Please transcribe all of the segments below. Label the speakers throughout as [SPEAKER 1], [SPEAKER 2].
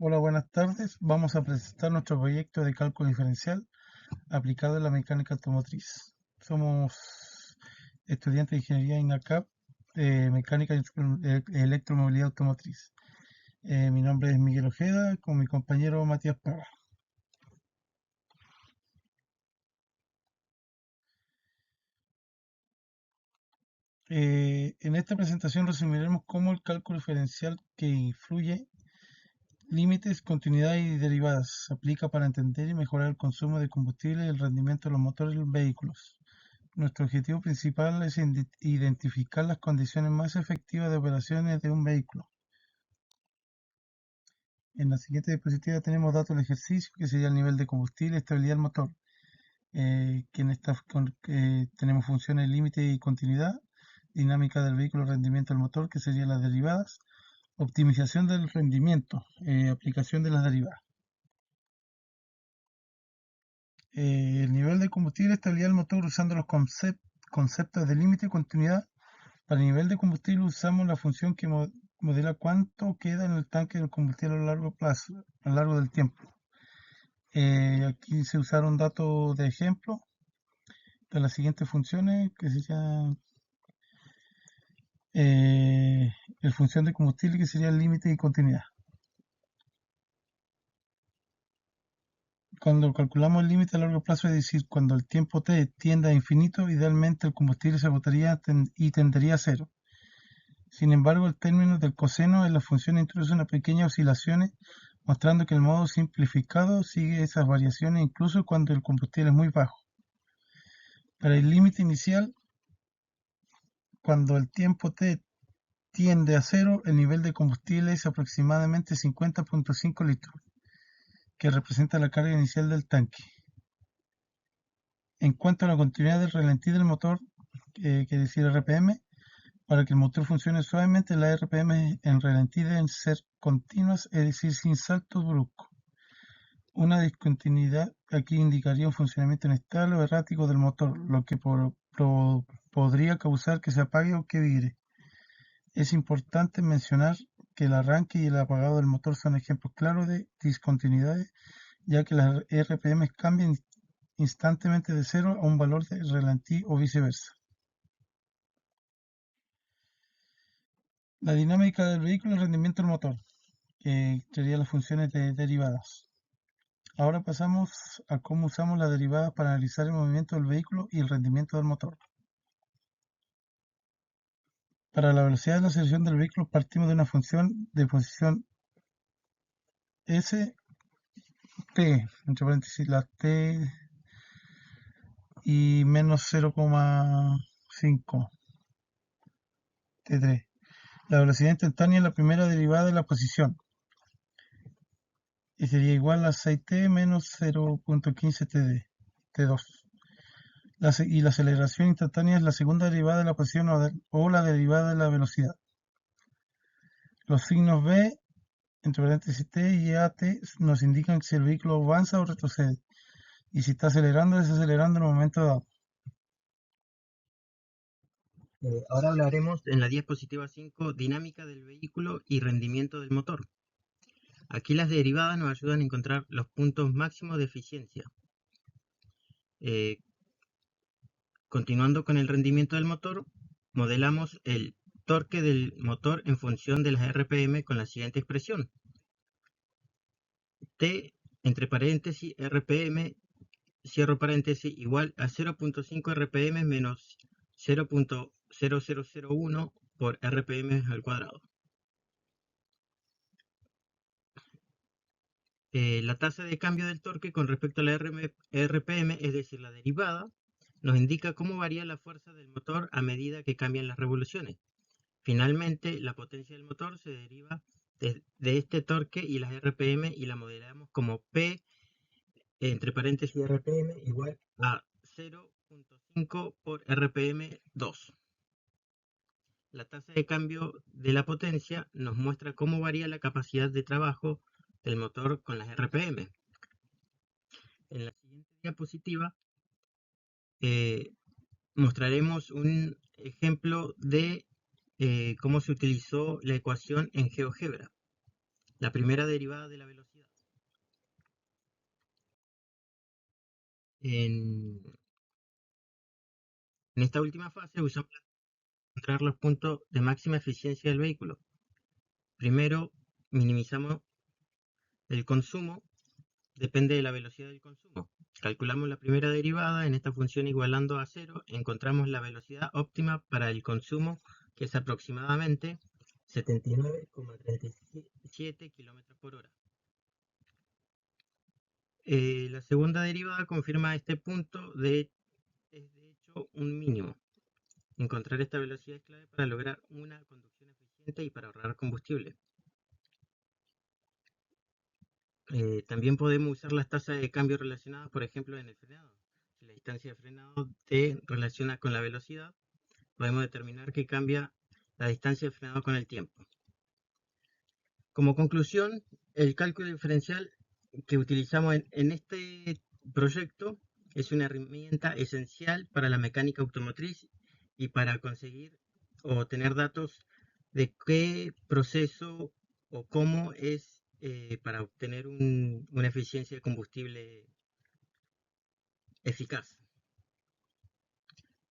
[SPEAKER 1] Hola, buenas tardes. Vamos a presentar nuestro proyecto de cálculo diferencial aplicado en la mecánica automotriz. Somos estudiantes de ingeniería INACAP, mecánica y electromovilidad automotriz. Mi nombre es Miguel Ojeda, con mi compañero Matías Parra. En esta presentación resumiremos cómo el cálculo diferencial que influye límites, continuidad y derivadas se aplica para entender y mejorar el consumo de combustible y el rendimiento de los motores de los vehículos. Nuestro objetivo principal es identificar las condiciones más efectivas de operaciones de un vehículo. En la siguiente diapositiva tenemos datos de ejercicio, que sería el nivel de combustible y estabilidad del motor. Que en esta tenemos funciones límite y continuidad, dinámica del vehículo, rendimiento del motor, que serían las derivadas, optimización del rendimiento, aplicación de las derivadas. El nivel de combustible, estabilidad del motor, usando los conceptos de límite y continuidad. Para el nivel de combustible usamos la función que modela cuánto queda en el tanque del combustible a largo plazo, a lo largo del tiempo. Aquí se usaron datos de ejemplo de las siguientes funciones, que serían el función de combustible, que sería el límite y continuidad. Cuando calculamos el límite a largo plazo, es decir, cuando el tiempo t tiende a infinito, idealmente el combustible se agotaría y tendería a cero. Sin embargo, el término del coseno en la función introduce unas pequeñas oscilaciones, mostrando que el modo simplificado sigue esas variaciones incluso cuando el combustible es muy bajo. Para el límite inicial, cuando el tiempo t tiende a cero, el nivel de combustible es aproximadamente 50.5 litros, que representa la carga inicial del tanque. En cuanto a la continuidad del ralentí del motor, que decir RPM, para que el motor funcione suavemente, las RPM en ralentí deben ser continuas, es decir, sin saltos bruscos. Una discontinuidad aquí indicaría un funcionamiento inestable o errático del motor, lo que podría causar que se apague o que vire. Es importante mencionar que el arranque y el apagado del motor son ejemplos claros de discontinuidades, ya que las RPM cambian instantáneamente de cero a un valor de ralentí o viceversa. La dinámica del vehículo y el rendimiento del motor, que serían las funciones derivadas. Ahora pasamos a cómo usamos las derivadas para analizar el movimiento del vehículo y el rendimiento del motor. Para la velocidad de la aceleración del vehículo partimos de una función de posición S, T, entre paréntesis la T y menos 0,5 T3. La velocidad instantánea es la primera derivada de la posición y sería igual a 6T menos 0,15 T2. Y la aceleración instantánea es la segunda derivada de la posición o la derivada de la velocidad. Los signos B, entre paréntesis T y AT, nos indican si el vehículo avanza o retrocede, y si está acelerando o desacelerando en un momento dado.
[SPEAKER 2] Ahora hablaremos en la diapositiva 5, dinámica del vehículo y rendimiento del motor. Aquí las derivadas nos ayudan a encontrar los puntos máximos de eficiencia. Continuando con el rendimiento del motor, modelamos el torque del motor en función de las RPM con la siguiente expresión. T, entre paréntesis, RPM, cierro paréntesis, igual a 0.5 RPM menos 0.0001 por RPM al cuadrado. La tasa de cambio del torque con respecto a la RPM, es decir, la derivada, nos indica cómo varía la fuerza del motor a medida que cambian las revoluciones. Finalmente, la potencia del motor se deriva de este torque y las RPM y la modelamos como P, entre paréntesis RPM, igual a 0.5 por RPM 2. La tasa de cambio de la potencia nos muestra cómo varía la capacidad de trabajo del motor con las RPM. En la siguiente diapositiva mostraremos un ejemplo de cómo se utilizó la ecuación en GeoGebra. la primera derivada de la velocidad. En, en esta última fase usamos para encontrar los puntos de máxima eficiencia del vehículo. Primero, minimizamos el consumo, depende de la velocidad del consumo. Calculamos la primera derivada, en esta función igualando a cero, encontramos la velocidad óptima para el consumo, que es aproximadamente 79,37 km por hora. La segunda derivada confirma este punto, es de hecho un mínimo. Encontrar esta velocidad es clave para lograr una conducción eficiente y para ahorrar combustible. También podemos usar las tasas de cambio relacionadas, por ejemplo, en el frenado. Si la distancia de frenado t relaciona con la velocidad, podemos determinar que cambia la distancia de frenado con el tiempo. Como conclusión, el cálculo diferencial que utilizamos en este proyecto es una herramienta esencial para la mecánica automotriz y para conseguir o tener datos de qué proceso o cómo es para obtener una eficiencia de combustible eficaz.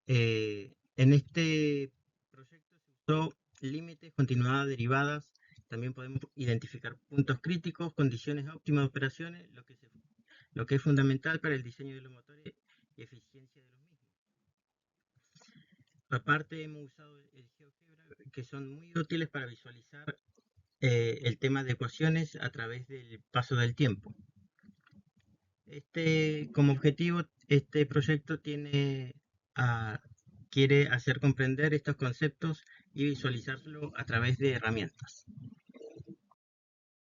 [SPEAKER 2] En este proyecto se usó límites, continuadas, derivadas. También podemos identificar puntos críticos, condiciones óptimas de operaciones, lo que es fundamental para el diseño de los motores y eficiencia de los mismos. Aparte hemos usado el GeoGebra, que son muy útiles para visualizar el tema de ecuaciones a través del paso del tiempo. Como objetivo, este proyecto quiere hacer comprender estos conceptos y visualizarlo a través de herramientas.